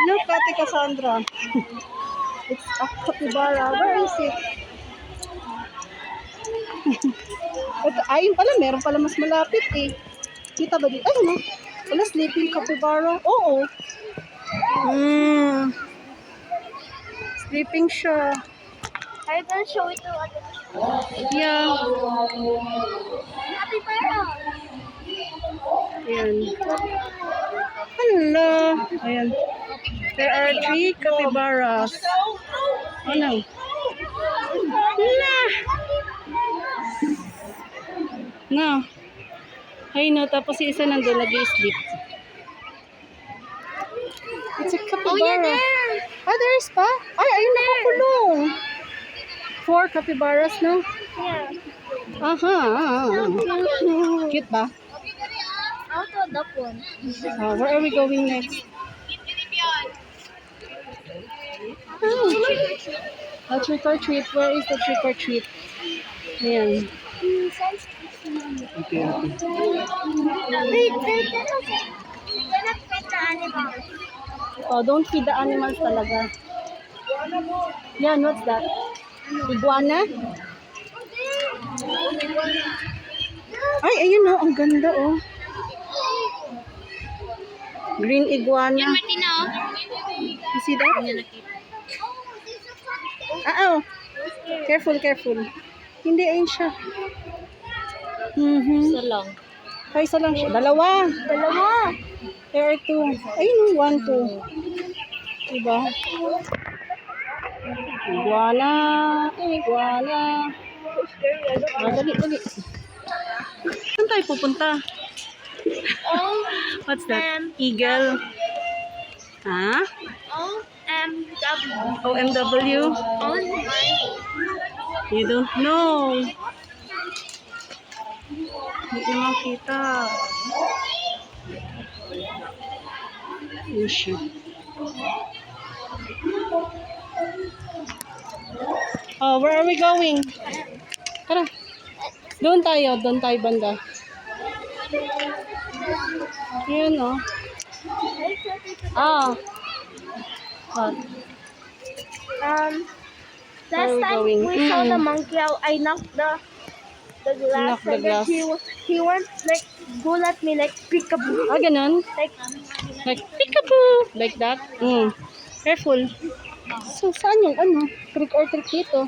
Look, Ate Cassandra. It's a capybara. Where is it? Ayun pala, meron pala mas malapit eh. Kita ba dito? Ay, no. Wala, sleeping capybara. Oo. Sleeping siya. I can show it to other. Yeah. Capybara. Ayan. Hello. Ayan. There are 3 capybaras. Oh no. No. Ay no, tapos yung isa nandun nag-i-sleep. It's a capybara. Oh, yeah, there. Ah, there is pa? Ay, ayun nakakulong. 4 capybaras, no? Yeah. Aha. Cute ba? Also that one. Where are we going next? A trick or treat. Where is the trick or treat? Ayan. Wait, wait, you cannot pet the animal. Oh, don't feed the animals talaga. Yan, what's that? Iguana? Ay, ayun oh, ang ganda oh. Green iguana. Martina, You see that? Oh. Careful, careful. Hindi, ayun siya. Isa lang. Ay, isa lang siya. Dalawa. Dalawa. There are 2. Ayun, 1, 2. Diba? Iguana. Iguana. Dali, dali. Saan tayo pupunta? What's that? Eagle. Ha? OMW. OMW? On my. You don't know. Hindi naman kita. Ayun siya. Oh, where are we going? Tara. Doon tayo banda. Yun, oh. Ah. What? Last we time going? we saw the monkey, I knocked the glass, Knocked the and then glass. he went like go at me like peekaboo. Ah, ganun? Like Peekaboo! Like that? Careful. So, saan yung trick or treat dito?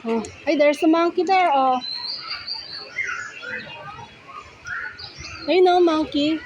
Oh. Ay, there's a monkey there, oh. Ay, no, monkey.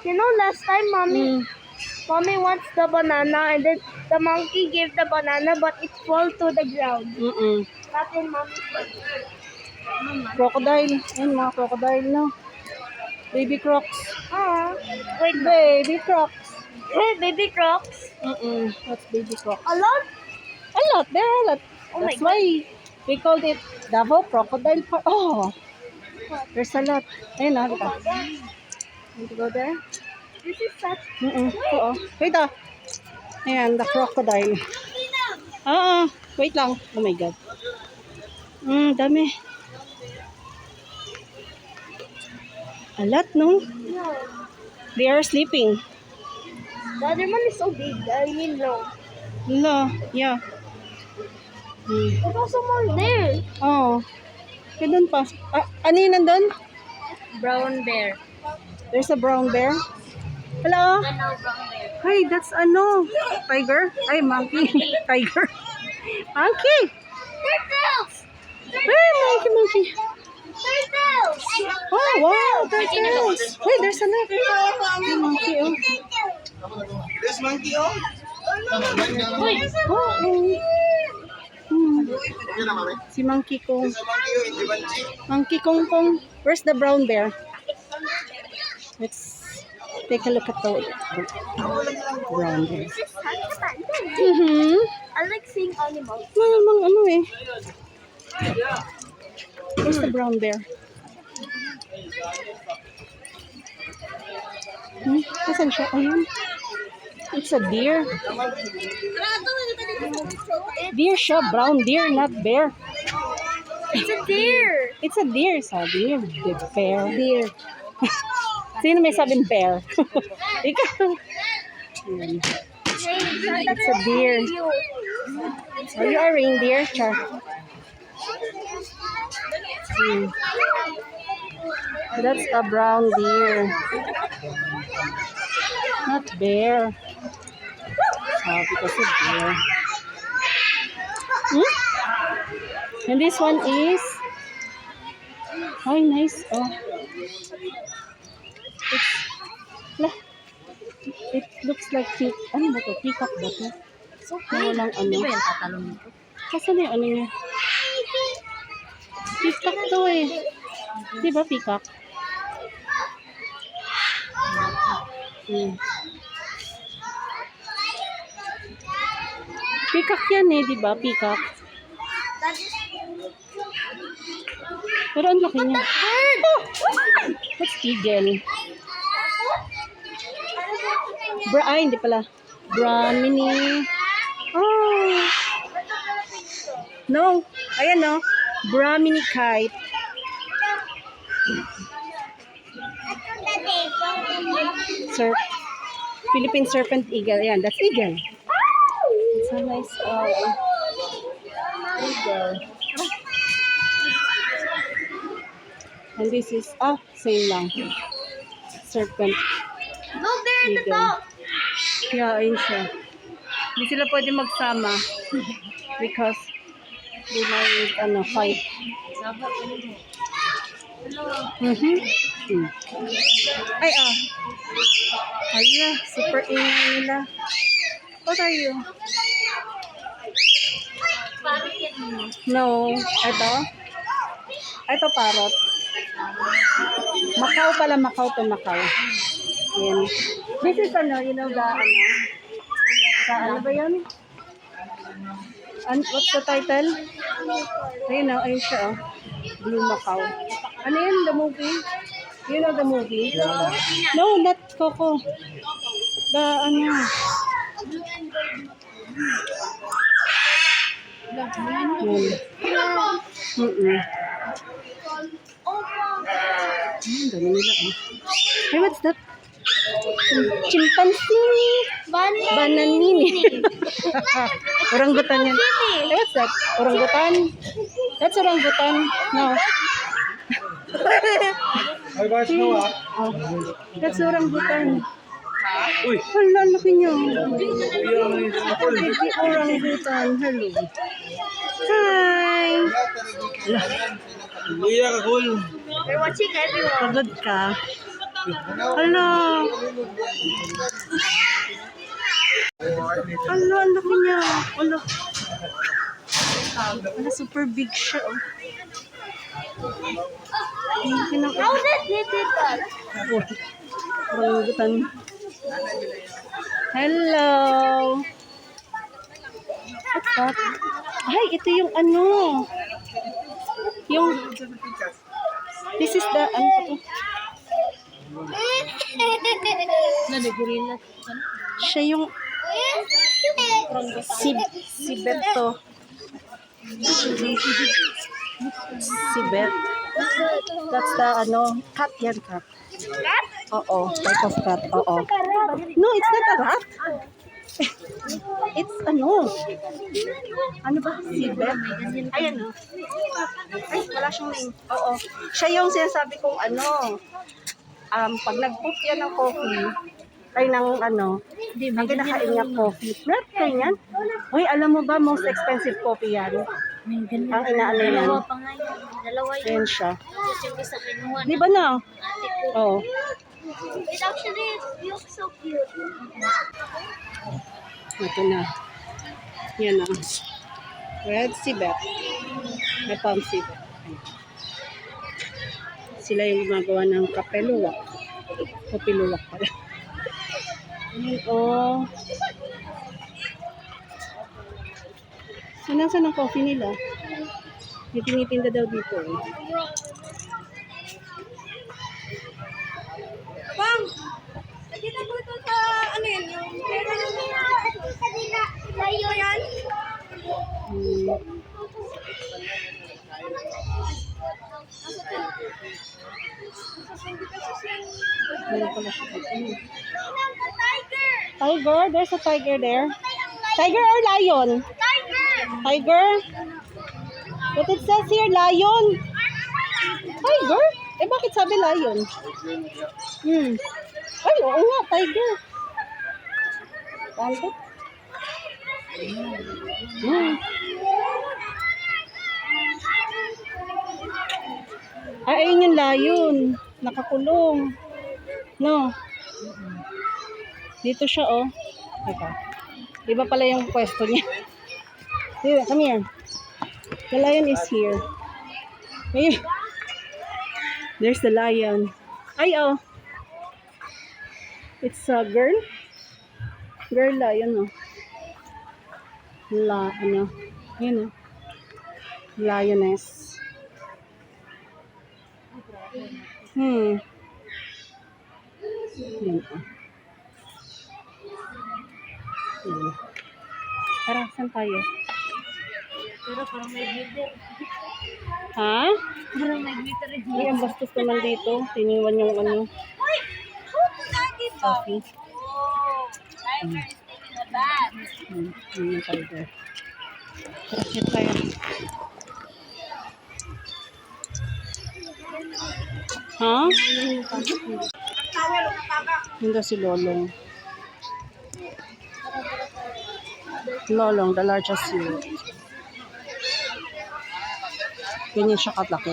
you know, last time mommy wants the banana, and then the monkey gave the banana, but it fall to the ground. Not in mommy's bag. Crocodile. Ayun, mga crocodile, no? Baby crocs. Wait, Baby crocs. baby crocs. That's baby crocs. A lot. A lot. There are a lot. Oh my That's why we called it Davao Crocodile Park. Oh, there's a lot. Ayun, nakita. Want to go there? This is such. Oo. Wait ah. Ayan, the crocodile. Wait lang. Oh my God. Dami. A lot, no? No. They are sleeping. The other one is so big. I mean, no. No, yeah. There's also more there. Oh. Kaya doon pa. Ano yun nandun? Brown bear. There's a brown bear. Hello? Brown bear. Hi, that's tiger? Ay, monkey. Tiger. Monkey! Turtles! Hey, monkey. Turtles! Oh, wow, turtles. Wait, there's a lot. Hey, monkey, oh. This monkey, oh. Si Monkey Kong. This monkey, oh, in Givenchy. Monkey Kong Kong. Where's the brown bear? Let's take a look at the brown bear. This is such a fun. I like seeing animals. Ano eh. Where's the brown bear? Asan siya? Ayun. It's a deer. Deer siya. Brown deer, not bear. It's a deer. It's a deer, sabi. The bear. Deer. Sino may sabing bear? Ikaw. Yan. It's a deer. Are you a reindeer? Char. That's a brown deer. Not bear. Because of bear. And this one is... Oh, nice. Oh. It looks like ano ba to? Peacock ba to? Walang ano. Kasi na yung ano niya? Peacock to eh. Di ba peacock? Peacock yan eh, di ba? Peacock. Pero ang laki niya. Oh! That's eagle. Ay, hindi pala. Brahmini. Oh. No. Ayan no. Brahmini kite. Philippine serpent eagle. Ayan, that's eagle. It's a nice eagle. And this is, same lang. Serpent. Look there at the eagle. top. Yeah, ayun siya. Hindi sila pwede magsama because they might fight. Ay, Ala, super ingay nila. What are you? No. Ito parrot. Macau pala, Macau to Macau. Yan. This is you know the ano ba yan? What's the title? Ayun ayun siya Blue Macau. Ano yan, the movie? You know the movie? No, not Coco. The dami nila Hey, what's that? Chimpanzee. Bananini. Orangutan yan. Hey, what's that? Orangutan? That's orangutan. No. That's orangutan. Uy. Hala, laki niya. Baby orangutan. Hello. Hi. Luya ka, cool. They're watching everyone. Pagod ka. Hala. Hala, ang laki niya. Hala. Hala, super big siya. How did they do that? Orangutan. Hello. What's that? Ay, ito yung yung this is the siya yung sibet to. Sibet. That's the cat yan, cat. Cat? Oo, type of cat. Oo. No, it's not a rat. It's ano ba? Sibet. Ayan Ay, wala siyang name. Oo. Siya yung sinasabi kong pag nag-poop yan ng coffee, ay ng ang kinakain niya coffee. Meron kayo yan? Uy, alam mo ba, most expensive coffee yan? Ang inaano yan. Dalawa yun. Ayan siya. Yung isa kinuha. Di ba na? Oo. It actually looks so cute. Ito na. Yan Red Sibet. May palm sibet. Sila yung gumagawa ng kapeluwak. Kapeluwak pala. So, nasa ng coffee nila? May tinitinda daw dito. Pang! Nakita ko ito sa yan? Yung pera ng kanina. Layo yan. Tiger? There's a tiger there. Tiger or lion? Tiger? But it says here, lion. Tiger? Eh, bakit sabi lion? Ay, oo nga, tiger. Tiger? Ay, ayun yung lion. Nakakulong. No. Dito siya, oh. Ito. Iba pala yung pwesto niya. Here, come here. The lion is here. Ayun. There's the lion. Ay, oh. It's a girl. Girl lion, oh. Ano. Yun, oh. Lioness. Yan, oh. Tara, saan tayo? Pero parang may glitter. Ha? Parang may glitter. Ay, ang bastos naman dito. Tiniwan yung ano. Coffee. Tiger. Shit tayo. Ha? Hindi si Lolong. Lolong, the largest seal. Ganyan siya katlaki.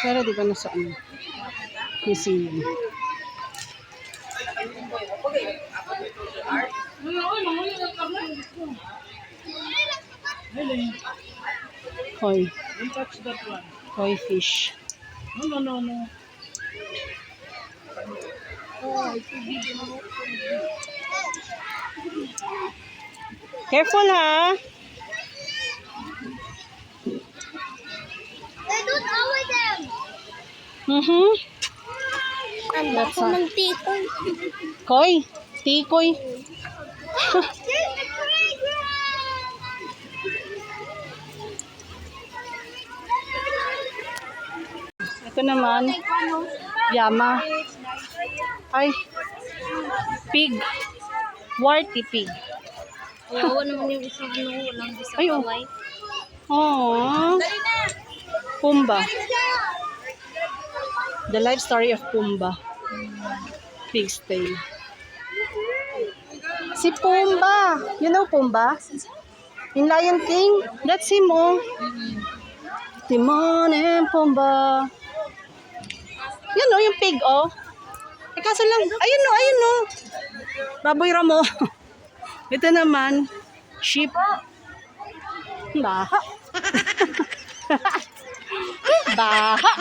Pero di ba nasa ano? Museum. Koi. Koi fish. No. Careful, ha? I don't know with them. Ang That's bako ng tikoy. Koi. Tikoy. Ito naman. Yama. Ay. Pig. Warty pig. Wawa naman yung isang ano, walang bisa Ay, oh. kaway. Aww. Pumba. The life story of Pumba. Pig's tale. Si Pumba. You know Pumba? In Lion King? That's him, oh. Timon and Pumba. Yan, oh, yung pig, oh. Eh, kaso lang, ayun, oh. Baboy Ramo. Ito naman, sheep. Baha. Baha.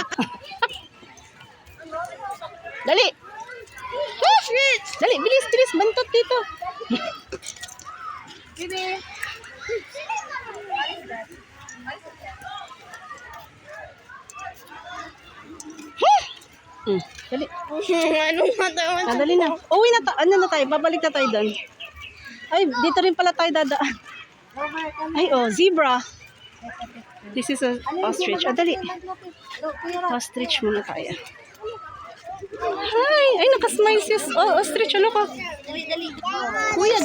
Dali. Dali, bilis. Bantot dito. Dali. Anong matawan? Dali na. Uwi na ano na tayo, babalik na tayo doon. Ay, dito rin pala tayo dadaan. Ay, oh, zebra. This is a ostrich. Dali. Ostrich muna tayo. Hi! Ay, nakasmile si ostrich. Ano ka? Kuya,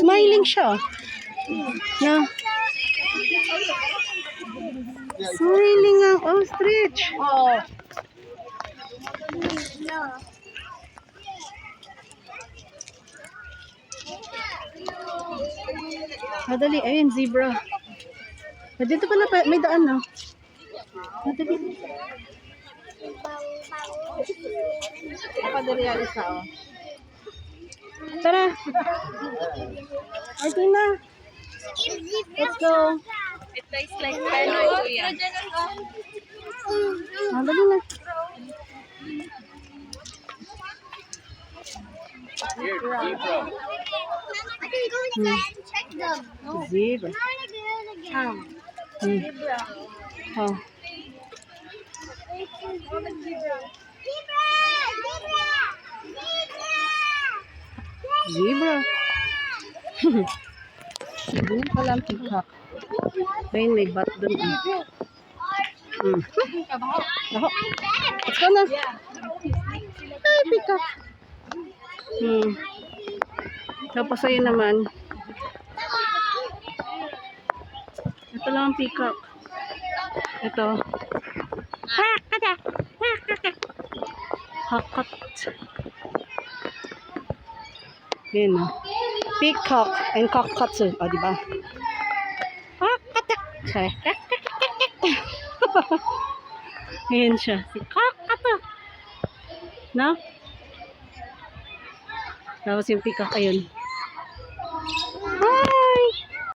smiling siya. Yeah. Smiling ang ostrich. Oh. Madali, ayun, zebra. Dito pala may daan, no? Madali. Tara. Ay, na. Let's go. It tastes like penoy, kuya. Madali na. I can go inside and check them. Zebra. I want to do it again. Zebra. Oh. Zebra. Doon pala ang peacock. Ayun, may bat doon. Ako. Let's go na. peacock. Tapos ayun naman. Ito lang ang peacock. Ito. Hakat. Yan o. Peacock and cockatoo. O, diba? Sorry. Ayan siya. Si cockatoo. No? Tapos yung peacock, ayun.